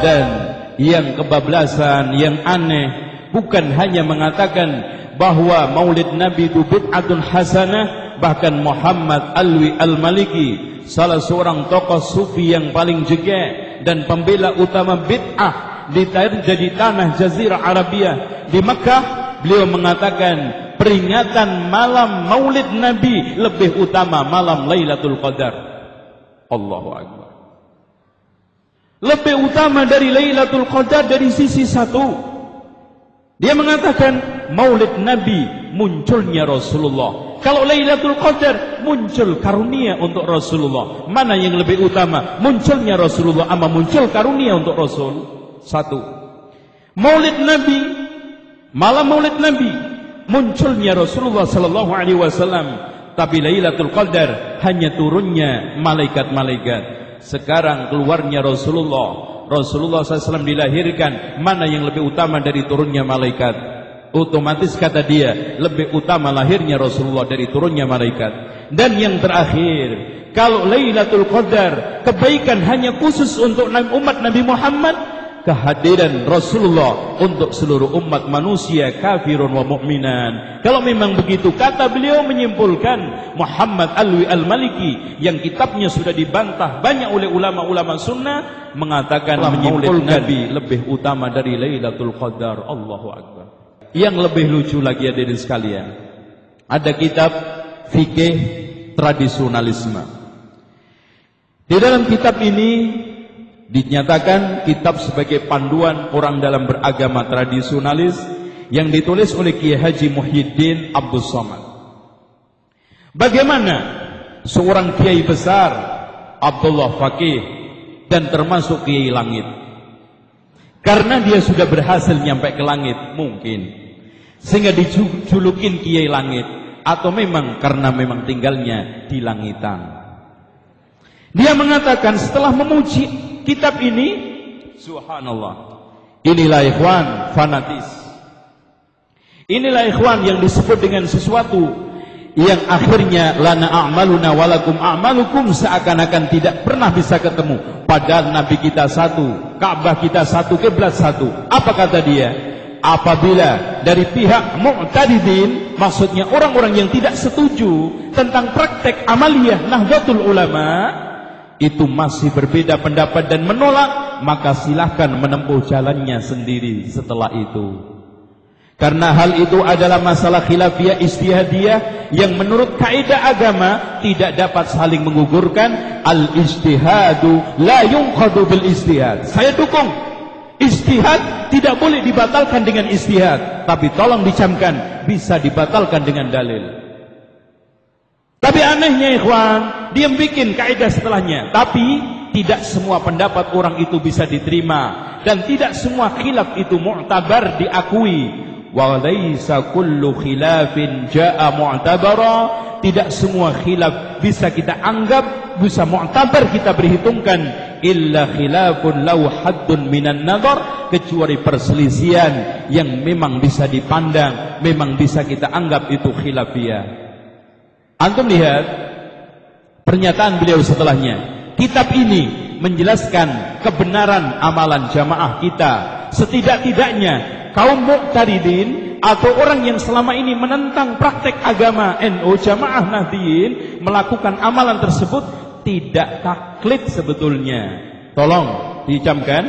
Dan yang kebablasan, yang aneh, bukan hanya mengatakan bahwa maulid Nabi itu bid'atun hasanah, bahkan Muhammad Alwi Al-Maliki, salah seorang tokoh sufi yang paling jegek dan pembela utama bid'ah di tanah Jazirah Arabia di Makkah, beliau mengatakan peringatan malam maulid Nabi lebih utama malam Lailatul Qadar. Allahu Akbar. Lebih utama dari Lailatul Qadar dari sisi satu. Dia mengatakan maulid Nabi munculnya Rasulullah. Kalau Lailatul Qadar muncul karunia untuk Rasulullah. Mana yang lebih utama? Munculnya Rasulullah ama muncul karunia untuk Rasul? Satu. Maulid Nabi, malam maulid Nabi munculnya Rasulullah sallallahu alaihi wasallam. Tapi Lailatul Qadar hanya turunnya malaikat-malaikat. Sekarang keluarnya Rasulullah SAW dilahirkan, mana yang lebih utama dari turunnya malaikat? Otomatis kata dia, lebih utama lahirnya Rasulullah dari turunnya malaikat. Dan yang terakhir, kalau Lailatul Qadar kebaikan hanya khusus untuk umat Nabi Muhammad, kehadiran Rasulullah untuk seluruh umat manusia kafirun wa mu'minan. Kalau memang begitu, kata beliau menyimpulkan, Muhammad Alwi Al-Maliki yang kitabnya sudah dibantah banyak oleh ulama-ulama sunnah, mengatakan maulid Nabi lebih utama dari Lailatul Qadar. Allahu Akbar. Yang lebih lucu lagi hadirin sekalian, ada kitab fikih tradisionalisme. Di dalam kitab ini dinyatakan kitab sebagai panduan orang dalam beragama tradisionalis yang ditulis oleh Kiai Haji Muhyiddin Abdul Somad. Bagaimana seorang kiai besar, Abdullah Faqih, dan termasuk kiai langit, karena dia sudah berhasil nyampe ke langit mungkin, sehingga dijulukin kiai langit, atau memang karena memang tinggalnya di langitan. Dia mengatakan setelah memuji kitab ini, subhanallah, inilah ikhwan fanatis. Inilah ikhwan yang disebut dengan sesuatu yang akhirnya lana a'maluna walakum a'malukum, seakan-akan tidak pernah bisa ketemu. Padahal Nabi kita satu, Ka'bah kita satu, kiblat satu. Apa kata dia? Apabila dari pihak mu'tadidin, maksudnya orang-orang yang tidak setuju tentang praktek amaliyah Nahdlatul Ulama, itu masih berbeda pendapat dan menolak, maka silahkan menempuh jalannya sendiri setelah itu. Karena hal itu adalah masalah khilafiyah ijtihadiyah yang menurut kaidah agama tidak dapat saling menggugurkan. Al-ijtihadu la yunqadu bil ijtihad. Saya dukung ijtihad tidak boleh dibatalkan dengan ijtihad, tapi tolong dicamkan bisa dibatalkan dengan dalil. Tapi anehnya ikhwan, dia bikin kaidah setelahnya. Tapi tidak semua pendapat orang itu bisa diterima, dan tidak semua khilaf itu mu'tabar, diakui. Wa laisa kullu khilafin jaa mu'tabara. Tidak semua khilaf bisa kita anggap, bisa mu'tabar, kita berhitungkan. Illa khilafun lau haddun minan nadhar, kecuali perselisihan yang memang bisa dipandang, memang bisa kita anggap itu khilafiyah. Antum lihat pernyataan beliau setelahnya. Kitab ini menjelaskan kebenaran amalan jamaah kita. Setidak-tidaknya kaum muqtaridin atau orang yang selama ini menentang praktek agama NU Jamaah Nahdliyin melakukan amalan tersebut tidak taklid sebetulnya. Tolong dicamkan,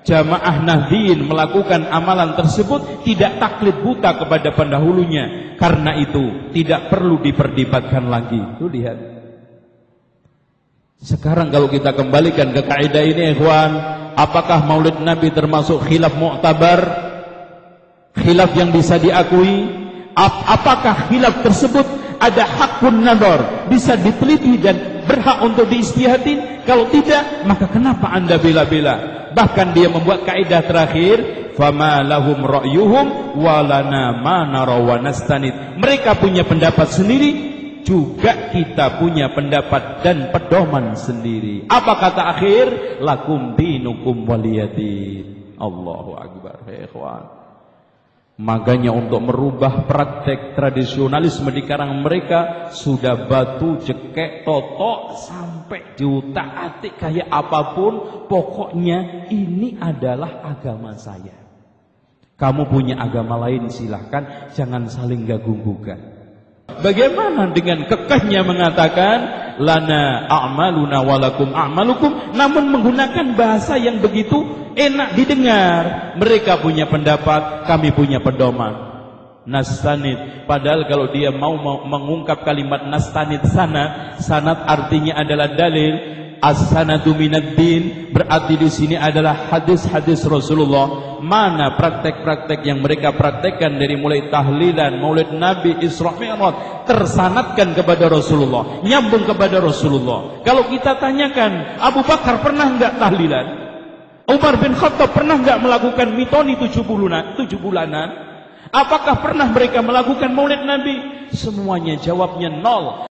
Jamaah Nahdliyin melakukan amalan tersebut tidak taklid buta kepada pendahulunya. Karena itu tidak perlu diperdebatkan lagi. Tuh lihat. Sekarang kalau kita kembalikan ke kaidah ini ikhwan, apakah maulid Nabi termasuk khilaf mu'tabar? Khilaf yang bisa diakui? Apakah khilaf tersebut ada hakun nadhar, bisa diteliti dan berhak untuk diijtihadin? Kalau tidak, maka kenapa Anda bela-bela? Bahkan dia membuat kaidah terakhir, fama lahum ra'yuhum walana ma nara wa nastanid. Mereka punya pendapat sendiri, juga kita punya pendapat dan pedoman sendiri. Apa kata akhir? Lakum dinukum waliyadin. Allahu akbar ya ikhwan. Makanya untuk merubah praktek tradisionalisme di kalangan mereka sudah batu, cekek, totok sampai diutak-atik kayak apapun, pokoknya ini adalah agama saya. Kamu punya agama lain silahkan, jangan saling ganggu-gugat. Bagaimana dengan kekehnya mengatakan lana a'maluna walakum a'malukum, namun menggunakan bahasa yang begitu enak didengar. Mereka punya pendapat, kami punya pedoman. Nastanid, padahal kalau dia mau mengungkap kalimat nastanid sanad artinya adalah dalil. As-sanadu minad din, berarti di sini adalah hadis-hadis Rasulullah. Mana praktek-praktek yang mereka praktekkan dari mulai tahlilan, maulid Nabi, Isra Mi'raj, tersanadkan kepada Rasulullah, nyambung kepada Rasulullah. Kalau kita tanyakan, Abu Bakar pernah enggak tahlilan? Umar bin Khattab pernah enggak melakukan mitoni 7 bulanan? Apakah pernah mereka melakukan maulid Nabi? Semuanya jawabnya nol.